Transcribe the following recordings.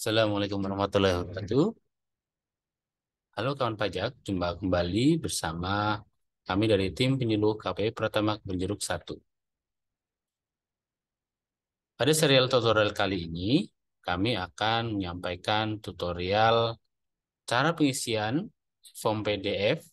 Assalamualaikum warahmatullahi wabarakatuh. Halo kawan pajak, jumpa kembali bersama kami dari tim penyuluh KPI Pratama Penjeruk 1. Pada serial tutorial kali ini, kami akan menyampaikan tutorial cara pengisian form PDF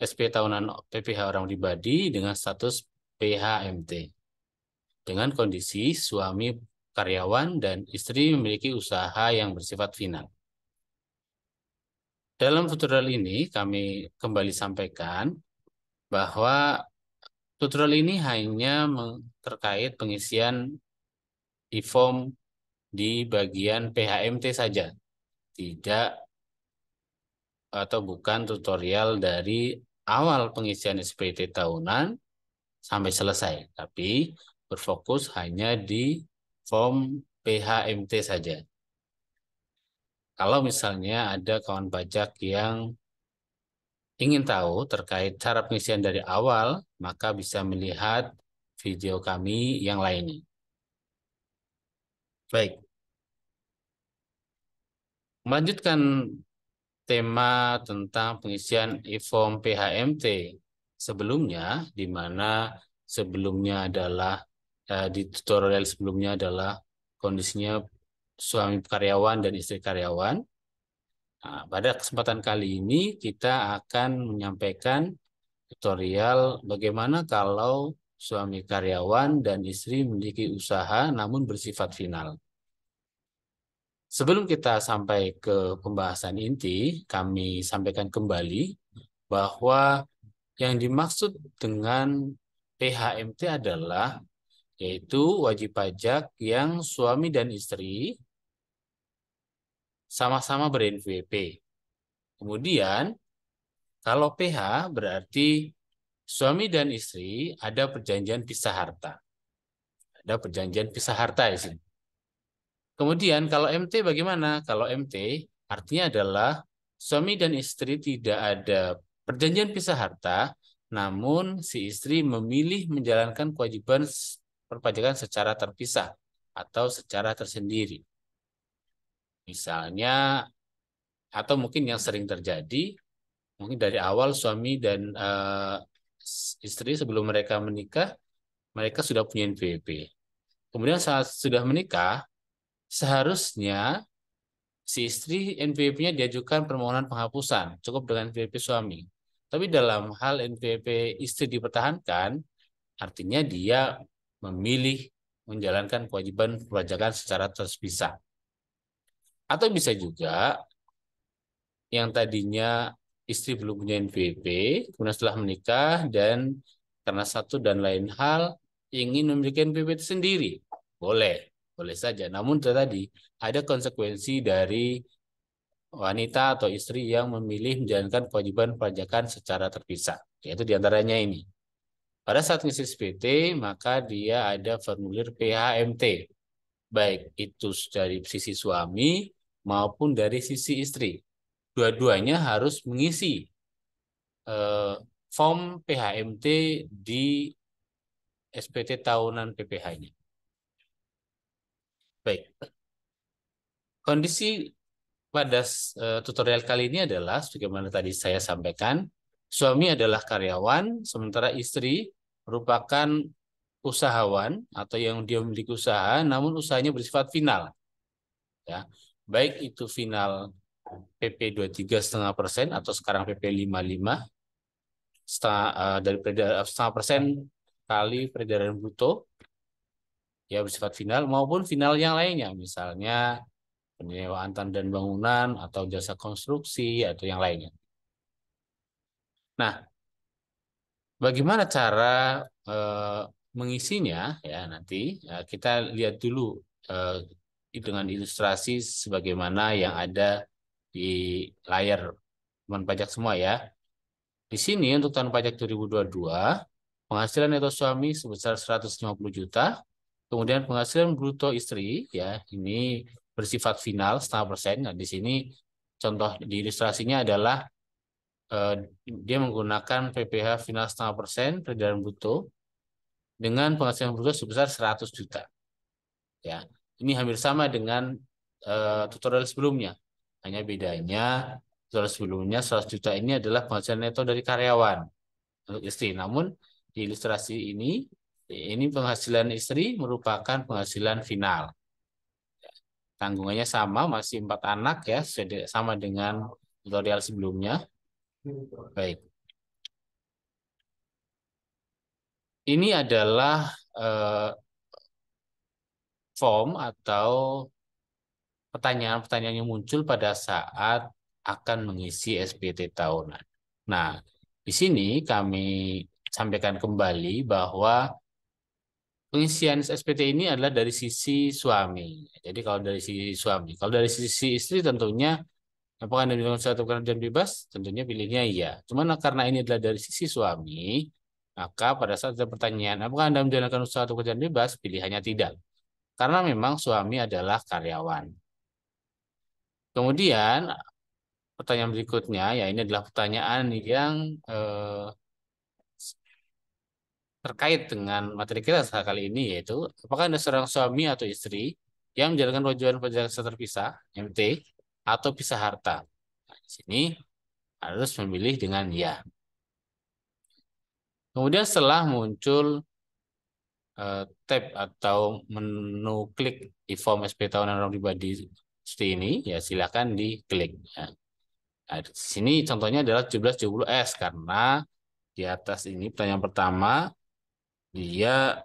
SP tahunan PPh orang pribadi dengan status PHMT. Dengan kondisi suami karyawan dan istri memiliki usaha yang bersifat final. Dalam tutorial ini kami kembali sampaikan bahwa tutorial ini hanya terkait pengisian e-form di bagian PHMT saja, tidak atau bukan tutorial dari awal pengisian SPT tahunan sampai selesai, tapi berfokus hanya di form PHMT saja. Kalau misalnya ada kawan pajak yang ingin tahu terkait cara pengisian dari awal, maka bisa melihat video kami yang lainnya. Baik, melanjutkan tema tentang pengisian e-form PHMT sebelumnya, di mana sebelumnya adalah di tutorial sebelumnya adalah kondisinya suami karyawan dan istri karyawan. Nah, pada kesempatan kali ini kita akan menyampaikan tutorial bagaimana kalau suami karyawan dan istri memiliki usaha namun bersifat final. Sebelum kita sampai ke pembahasan inti, kami sampaikan kembali bahwa yang dimaksud dengan PHMT adalah yaitu wajib pajak yang suami dan istri sama-sama ber-NPWP. Kemudian kalau PH berarti suami dan istri ada perjanjian pisah harta. Ada perjanjian pisah harta di sini. Kemudian kalau MT bagaimana? Kalau MT artinya adalah suami dan istri tidak ada perjanjian pisah harta, namun si istri memilih menjalankan kewajiban perpajakan secara terpisah atau secara tersendiri. Misalnya, atau mungkin yang sering terjadi, mungkin dari awal suami dan istri sebelum mereka menikah, mereka sudah punya NPWP. Kemudian saat sudah menikah, seharusnya si istri NPWP-nya diajukan permohonan penghapusan, cukup dengan NPWP suami. Tapi dalam hal NPWP istri dipertahankan, artinya dia memilih menjalankan kewajiban perpajakan secara terpisah. Atau bisa juga yang tadinya istri belum punya NPWP, kemudian setelah menikah dan karena satu dan lain hal ingin memiliki NPWP itu sendiri. Boleh, boleh saja. Namun tadi ada konsekuensi dari wanita atau istri yang memilih menjalankan kewajiban pajakan secara terpisah, yaitu diantaranya ini. Pada saat ngisi SPT, maka dia ada formulir PHMT, baik itu dari sisi suami maupun dari sisi istri. Dua-duanya harus mengisi eh, form PHMT di SPT tahunan PPh-nya. Baik, kondisi pada tutorial kali ini adalah sebagaimana tadi saya sampaikan, suami adalah karyawan, sementara istri merupakan usahawan atau yang dia memiliki usaha, namun usahanya bersifat final. Ya, baik itu final PP 23,5% atau sekarang PP 55 dari setengah persen kali peredaran bruto ya bersifat final maupun final yang lainnya, misalnya penyewaan tanah dan bangunan atau jasa konstruksi atau yang lainnya. Nah, bagaimana cara mengisinya ya nanti ya, kita lihat dulu eh, dengan ilustrasi sebagaimana yang ada di layar teman pajak semua ya. Di sini untuk tahun pajak 2022 penghasilan neto suami sebesar 150 juta, kemudian penghasilan bruto istri ya ini bersifat final setengah persen. Nah, di sini contoh di ilustrasinya adalah eh, dia menggunakan PPh final setengah persen peredaran bruto dengan penghasilan bruto sebesar 100 juta. Ya, ini hampir sama dengan tutorial sebelumnya. Hanya bedanya tutorial sebelumnya 100 juta ini adalah penghasilan neto dari karyawan untuk istri. Namun di ilustrasi ini penghasilan istri merupakan penghasilan final. Tanggungannya sama, masih 4 anak ya, sama dengan tutorial sebelumnya. Baik, ini adalah eh, form atau pertanyaan-pertanyaan yang muncul pada saat akan mengisi SPT tahunan. Nah, di sini kami sampaikan kembali bahwa pengisian SPT ini adalah dari sisi suami. Jadi kalau dari sisi suami, kalau dari sisi istri tentunya apakah Anda melakukan suatu pekerjaan bebas? Tentunya pilihnya iya. Cuman karena ini adalah dari sisi suami, maka pada saat ada pertanyaan, apakah Anda menjalankan usaha atau pekerjaan bebas? Pilihannya tidak. Karena memang suami adalah karyawan. Kemudian pertanyaan berikutnya, ya ini adalah pertanyaan yang terkait dengan materi kita kali ini, yaitu apakah Anda seorang suami atau istri yang menjalankan kewajiban pajak secara terpisah, MT, atau pisah harta? Nah, di sini harus memilih dengan ya. Kemudian setelah muncul tab atau menu klik di form SP tahunan orang pribadi seperti ini, ya silakan diklik. Ya. Nah, di sini contohnya adalah 1770S karena di atas ini pertanyaan pertama dia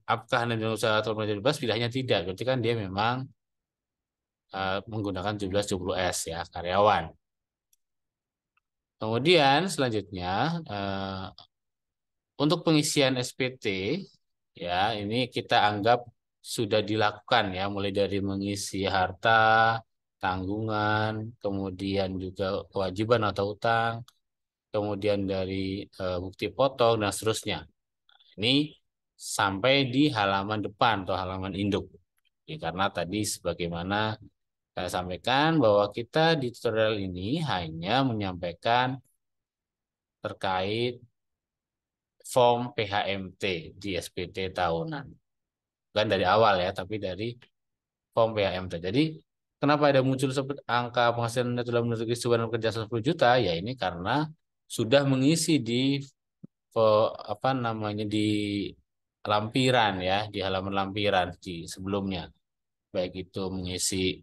apakah Anda usaha atau manajer bebas? Pilihannya tidak. Berarti kan dia memang menggunakan 1770S ya, karyawan. Kemudian selanjutnya untuk pengisian SPT ya ini kita anggap sudah dilakukan ya, mulai dari mengisi harta, tanggungan, kemudian juga kewajiban atau utang, kemudian dari bukti potong dan seterusnya. Ini sampai di halaman depan atau halaman induk. Ya, karena tadi sebagaimana saya sampaikan bahwa kita di tutorial ini hanya menyampaikan terkait form PHMT di SPT tahunan. Bukan dari awal ya, tapi dari form PHMT. Jadi kenapa ada muncul angka penghasilan neto dalam negeri sebulan kerja 10 juta? Ya ini karena sudah mengisi di apa namanya di lampiran ya, di halaman lampiran di sebelumnya. Baik itu mengisi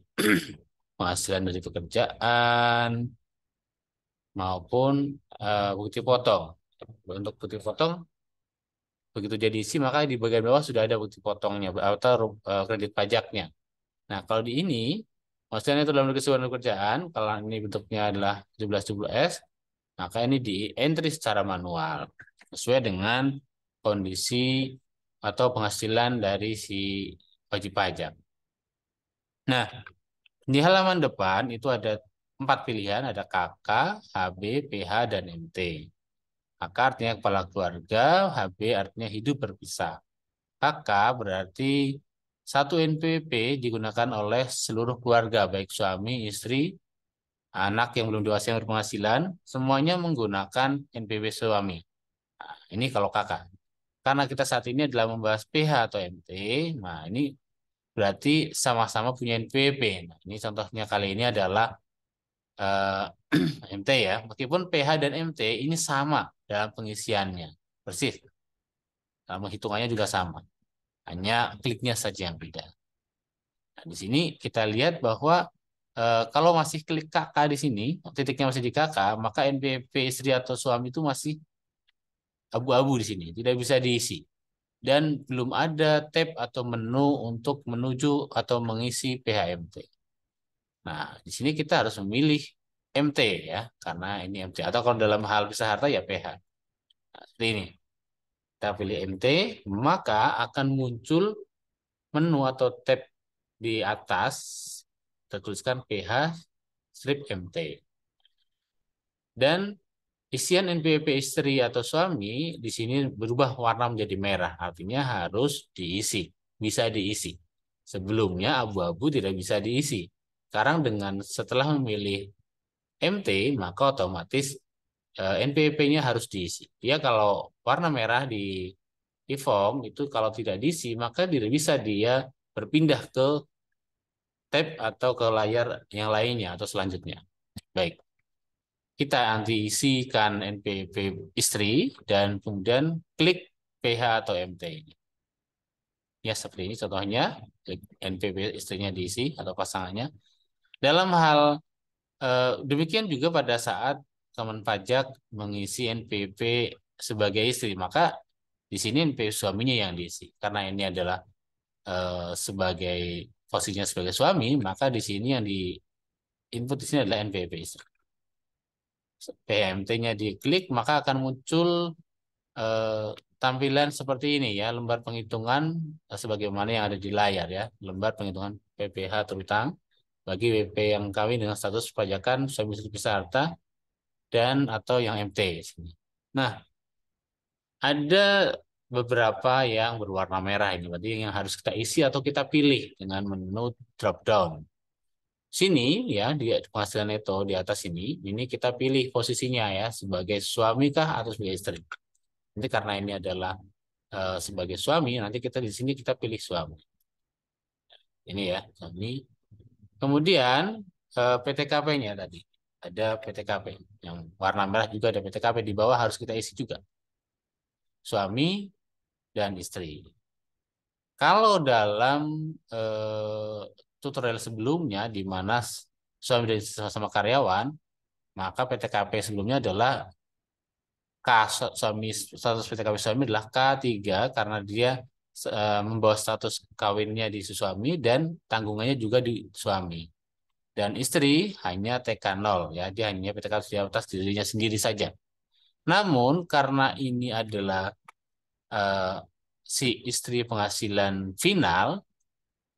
penghasilan dari pekerjaan maupun bukti potong. Untuk bukti potong begitu jadi isi maka di bagian bawah sudah ada bukti potongnya atau kredit pajaknya. Nah, kalau di ini maksudnya itu dalam keseluruhan pekerjaan, kalau ini bentuknya adalah 1770S, maka ini di entry secara manual sesuai dengan kondisi atau penghasilan dari si wajib pajak. Nah, di halaman depan itu ada 4 pilihan, ada KK, HB, PH, dan MT. KK artinya kepala keluarga, HB artinya hidup berpisah. KK berarti satu NPWP digunakan oleh seluruh keluarga, baik suami, istri, anak yang belum dewasa yang berpenghasilan, semuanya menggunakan NPWP suami. Nah, ini kalau KK. Karena kita saat ini adalah membahas PH atau MT, nah ini berarti sama-sama punya NPWP. Nah, ini contohnya kali ini adalah MT ya. Meskipun PH dan MT ini sama dalam pengisiannya. Persis. Dalam hitungannya juga sama. Hanya kliknya saja yang beda. Nah, di sini kita lihat bahwa kalau masih klik KK di sini, titiknya masih di KK, maka NPWP istri atau suami itu masih abu-abu di sini, tidak bisa diisi. Dan belum ada tab atau menu untuk menuju atau mengisi PHMT. Nah, di sini kita harus memilih MT ya, karena ini MT. Atau kalau dalam hal pisah harta ya PH. Nah, seperti ini. Kita pilih MT, maka akan muncul menu atau tab di atas tertuliskan PH strip MT. Dan isian NPWP istri atau suami di sini berubah warna menjadi merah, artinya harus diisi, bisa diisi. Sebelumnya abu-abu tidak bisa diisi. Sekarang dengan setelah memilih MT, maka otomatis NPWP-nya harus diisi. Dia kalau warna merah di form itu kalau tidak diisi, maka tidak bisa dia berpindah ke tab atau ke layar yang lainnya atau selanjutnya. Baik, kita nanti isikan NPWP istri dan kemudian klik PH atau MT ini. Ya, seperti ini contohnya, klik NPWP istrinya diisi atau pasangannya. Dalam hal demikian juga pada saat Kemen Pajak mengisi NPWP sebagai istri, maka di sini NPWP suaminya yang diisi. Karena ini adalah sebagai posisinya sebagai suami, maka di sini yang di input di sini adalah NPWP istri. PMT-nya diklik, maka akan muncul tampilan seperti ini ya, lembar penghitungan sebagaimana yang ada di layar ya, lembar penghitungan PPh terutang bagi WP yang kawin dengan status pajakan suami istri peserta dan atau yang MT. Nah, ada beberapa yang berwarna merah ini, berarti yang harus kita isi atau kita pilih dengan menu drop down. Sini ya di penghasilan neto di atas ini kita pilih posisinya ya sebagai suami kah atau sebagai istri. Nanti karena ini adalah sebagai suami, nanti kita di sini kita pilih suami. Ini ya suami. Kemudian PTKP-nya tadi ada PTKP yang warna merah juga ada PTKP di bawah harus kita isi juga suami dan istri. Kalau dalam tutorial sebelumnya di mana suami dan istri sama-sama karyawan, maka PTKP sebelumnya adalah suami status PTKP suami adalah K3 karena dia membawa status kawinnya di suami dan tanggungannya juga di suami. Dan istri hanya TK0 ya, dia hanya PTKP di atas dirinya sendiri saja. Namun karena ini adalah si istri penghasilan final,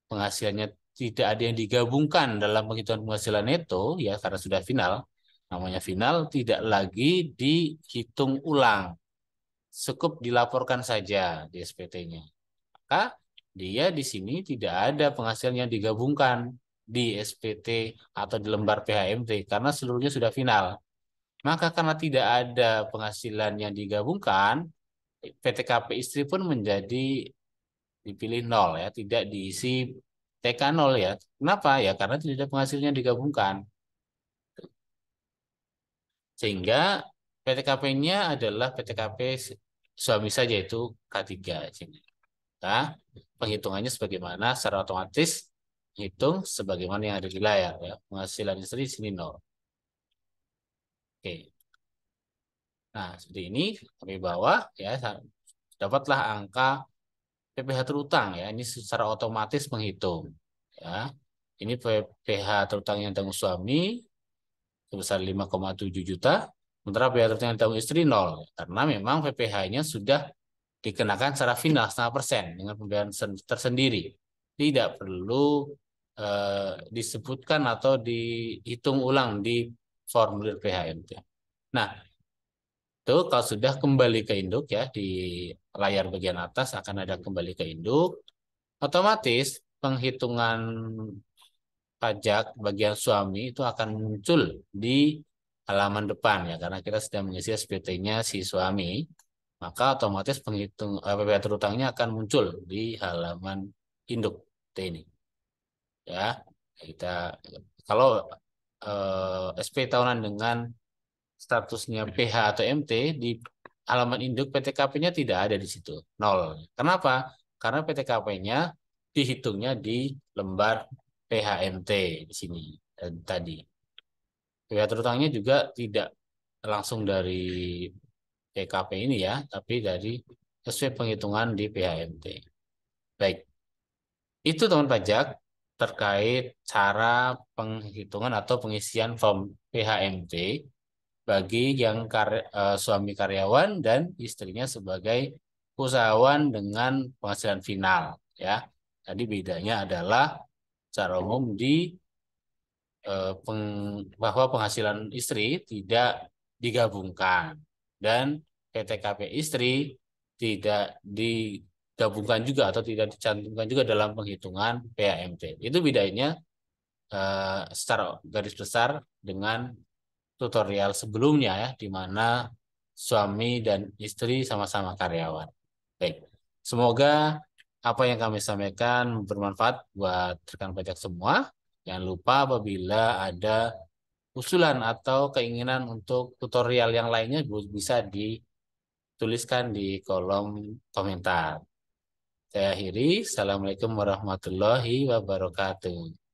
penghasilannya tidak ada yang digabungkan dalam penghitungan penghasilan neto ya karena sudah final, namanya final tidak lagi dihitung ulang, cukup dilaporkan saja di SPT-nya. Maka dia di sini tidak ada penghasilan yang digabungkan di SPT atau di lembar PHMT karena seluruhnya sudah final. Maka karena tidak ada penghasilan yang digabungkan, PTKP istri pun menjadi dipilih nol ya, tidak diisi TK nol ya. Kenapa? Ya karena tidak ada penghasilannya digabungkan. Sehingga PTKP-nya adalah PTKP suami saja itu K3. Nah, penghitungannya sebagaimana secara otomatis hitung sebagaimana yang ada di layar ya. Penghasilan istri sini nol. Oke. Nah, seperti ini kami bawah ya dapatlah angka PPh terutang ya. Ini secara otomatis menghitung ya. Ini PPh terutang yang tanggung suami sebesar 5,7 juta. Sementara PPh terutang yang tanggung istri nol. Karena memang PPh-nya sudah dikenakan secara final 0,5% dengan pembayaran tersendiri. Tidak perlu disebutkan atau dihitung ulang di formulir PHMT. Nah, itu kalau sudah kembali ke induk ya di layar bagian atas akan ada kembali ke induk, otomatis penghitungan pajak bagian suami itu akan muncul di halaman depan ya karena kita sedang mengisi SPT-nya si suami, maka otomatis penghitung PPh terutangnya akan muncul di halaman induk ini. Ya, kita kalau SP tahunan dengan statusnya PH atau MT di halaman induk PTKP-nya tidak ada di situ, nol. Kenapa? Karena PTKP-nya dihitungnya di lembar PHMT di sini tadi. PH terutangnya juga tidak langsung dari PKP ini ya, tapi dari sesuai penghitungan di PHMT. Baik, itu teman pajak terkait cara penghitungan atau pengisian form PHMT bagi yang suami karyawan dan istrinya sebagai usahawan dengan penghasilan final ya. Tadi bedanya adalah secara umum bahwa penghasilan istri tidak digabungkan dan PTKP istri tidak digabungkan juga atau tidak dicantumkan juga dalam penghitungan PAMT. Itu bedanya secara garis besar dengan tutorial sebelumnya ya, di mana suami dan istri sama-sama karyawan. Baik, semoga apa yang kami sampaikan bermanfaat buat rekan pajak semua. Jangan lupa apabila ada usulan atau keinginan untuk tutorial yang lainnya bisa dituliskan di kolom komentar. Saya akhiri. Assalamualaikum warahmatullahi wabarakatuh.